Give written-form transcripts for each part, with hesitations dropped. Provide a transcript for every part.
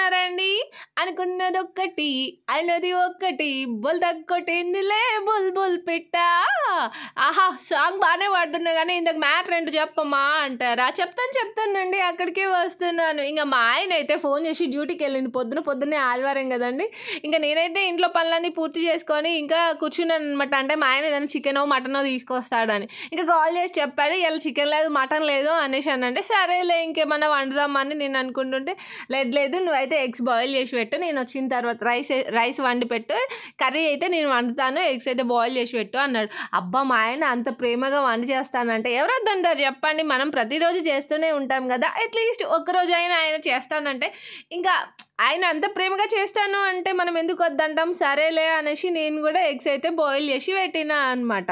బాగున్నారండి? అనుకున్నదొక్కటి, అయినది ఒక్కటి, బుల్‌దకొట్టిందిలే బుల్‌బుల్ పిట్ట. ఆహా! సాంగ్ బానే పాడుతున్నా గానీ, ఇందాక మ్యాటర్ ఏంటో చెప్పమ్మా అంటారా? చెప్తానండి. అక్కడికే వస్తున్నాను. ఇంక మా ఆయనైతే ఫోన్ చేసి డ్యూటీకెళ్ళిండు. పొద్దున్నే ఆదివారం గదండీ! ఇంక నేనైతే ఇంట్లో పనులన్నీ పూర్తి చేసుకొని ఇంకా కూర్చున్నాననమాట. అంటే మా ఆయన ఏదైనా చికెనో, మటనో తీసుకొస్తాడని. ఇంక కాల్ చేసి చెప్పాడు, "ఇయాల చికెన్ లేదు, మటన్ లేదు" అనేసానంటే, సరేలే ఇంకేమన్నా వండుదామని నేను అనుకుంటుంటే, లేదు నువ్వైతే ఎగ్స్ బాయిల్ చేసి పెట్టు, నేను వచ్చిన తర్వాత రైస్ వండి పెట్టు, కర్రీ అయితే నేను వండుతాను, ఎగ్స్ అయితే బాయిల్ చేసి పెట్టు అన్నాడు. అబ్బా! మా ఆయన అంత ప్రేమగా వంట చేస్తానంటే ఎవరొద్దంటారు చెప్పండి? మనం ప్రతిరోజు చేస్తూనే ఉంటాం కదా! అట్లీస్ట్ ఒక్కరోజైనా ఆయన చేస్తానంటే ఇంకా ఆయన అంత ప్రేమగా చేస్తాను అంటే మనం ఎందుకు వద్దంటాం? సరేలే అనేసి నేను కూడా ఎగ్స్ అయితే బాయిల్ చేసి పెట్టినా అనమాట.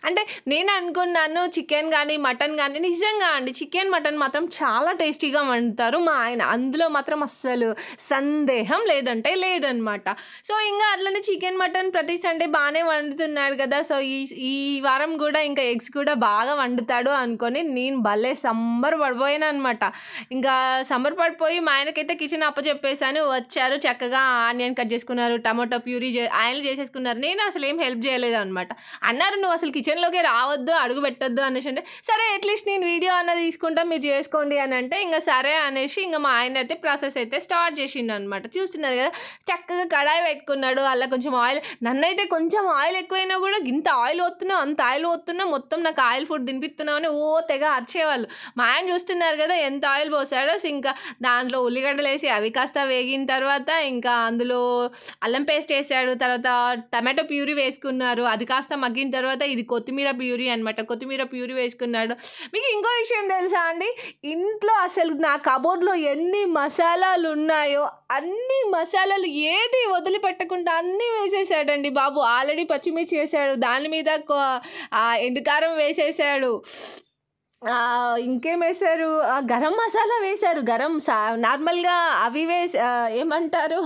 అంటే నేను అనుకున్నాను చికెన్ గానీ, మటన్ గానీ నిజంగా అండి చికెన్, మటన్ మాత్రం చాలా టేస్టీగా వండుతారు మా ఆయన. అందులో మాత్రం అస్సలు సందేహం లేదంటే లేదనమాట. సో, ఇంగా అట్లనే చికెన్, మటన్ ప్రతి సండే బానే వండుతున్నాడు గదా! సో, ఈ వారం గూడా ఇంకా ఎగ్స్ కూడా బాగా వండుతాడు అనుకోని నేను భలే సంబరపడిపోయాననమాట. ఇంకా సంబరపడిపోయి మా ఆయనకైతే కిచెన్ అప్పచెప్పేసాను. వచ్చారు చక్కగా ఆనియన్ కట్ చేసుకున్నారు, టమాటో ప్యూరీ ఆయనలు చేసేసుకున్నారు. నేను అసలేం హెల్ప్ చేయలేదనమాట. అన్నారు, "నువ్వు అసలు కిచెన్‌లోకే రావద్దు, అడుగు పెట్టొద్దు" అనేసంటే, సరే అట్లీస్ట్ నేను వీడియో అన్నా తీసుకుంటా, మీరు చేసుకోండి అని అంటే, ఇంక సరే అనేసి ఇంక మా ఆయన అయితే ప్రాసెస్ అయితే స్టార్ట్ చేసిండనమాట. చూస్తున్నారు కదా! చక్కగా కడాయి పెట్టుకున్నాడు. అలా కొంచెం ఆయిల్, నన్నైతే కొంచెం ఆయిల్ ఎక్కువైనా కూడా ఇంత ఆయిల్ పోస్తున్నావు, అంత ఆయిల్ పోస్తున్నావు, మొత్తం నాకు ఆయిల్ ఫుడ్ తినిపిస్తున్నావు అని తెగ అరిచేవాళ్ళు. మా ఆయన చూస్తున్నారు కదా ఎంత ఆయిల్ పోసాడో. ఇంకా దాంట్లో ఉల్లిగడ్డలేసి అవి కాస్త వేగిన తర్వాత ఇంకా అందులో అల్లం పేస్ట్ వేసాడు. తర్వాత టమాటో ప్యూరీ వేసుకున్నారు. అది కాస్త మగ్గిన తర్వాత ఇది కొత్తిమీర ప్యూరీ అనమాట. కొత్తిమీర ప్యూరీ వేసుకున్నాడు. మీకు ఇంకో విషయం తెలుసా అండి? ఇంట్లో అసలు నా కబోర్డ్‌లో ఎన్ని మసాలాలు ఉన్నాయో అన్ని మసాలాలు ఏది వదిలిపెట్టకుండా అన్నీ వేసేసాడండి బాబు. ఆల్రెడీ పచ్చిమిర్చి వేసాడు. దాని మీద ఎండుకారం వేసేసాడు. ఇంకేమేశారు? గరం మసాలా వేశారు. నార్మల్‌గా అవి ఏమంటారు?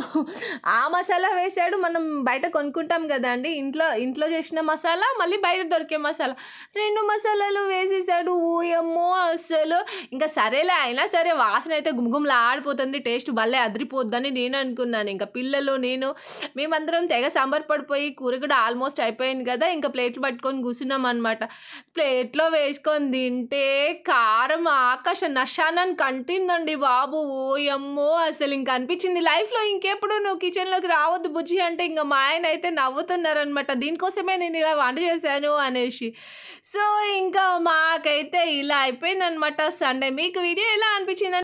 ఆ మసాలా వేశాడు. మనం బయట కొనుక్కుంటాం గదండీ! ఇంట్లో చేసిన మసాలా, మళ్ళీ బయట దొరికే మసాలా. 2 మసాలాలు వేసేసాడు. ఓయమ్మో! అస్సలు ఇంక సరేలే, అయినా సరే వాసనైతే గుమగుమలాడిపోతుంది. టేస్ట్ భలే అదిరిపోద్దని నేను అనుకున్నాను. ఇంక పిల్లలు, నేను మేమందరం తెగ సంబరపడిపోయి కూర కూడా ఆల్మోస్ట్ అయిపోయింది గదా! ఇంక ప్లేట్లు పట్టుకొని కూర్చున్నామనమాట. ప్లేట్‌లో వేసుకొని తింటే కారం ఆకాశ నశానానికి కంటిందండి బాబు. ఓయమ్మో! అసలు ఇంక అనిపించింది లైఫ్‌లో ఇంకెప్పుడు నువ్వు కిచెన్‌లోకి రావద్దు బుజ్జి అంటే, ఇంక మా ఆయన అయితే నవ్వుతున్నారనమాట. దీనికోసమే నేను ఇలా వంట చేశాను అనేసి. సో, ఇంకా మాకైతే ఇలా అయిపోయిందనమాట సండే. మీకు వీడియో ఎలా అనిపించిందండి?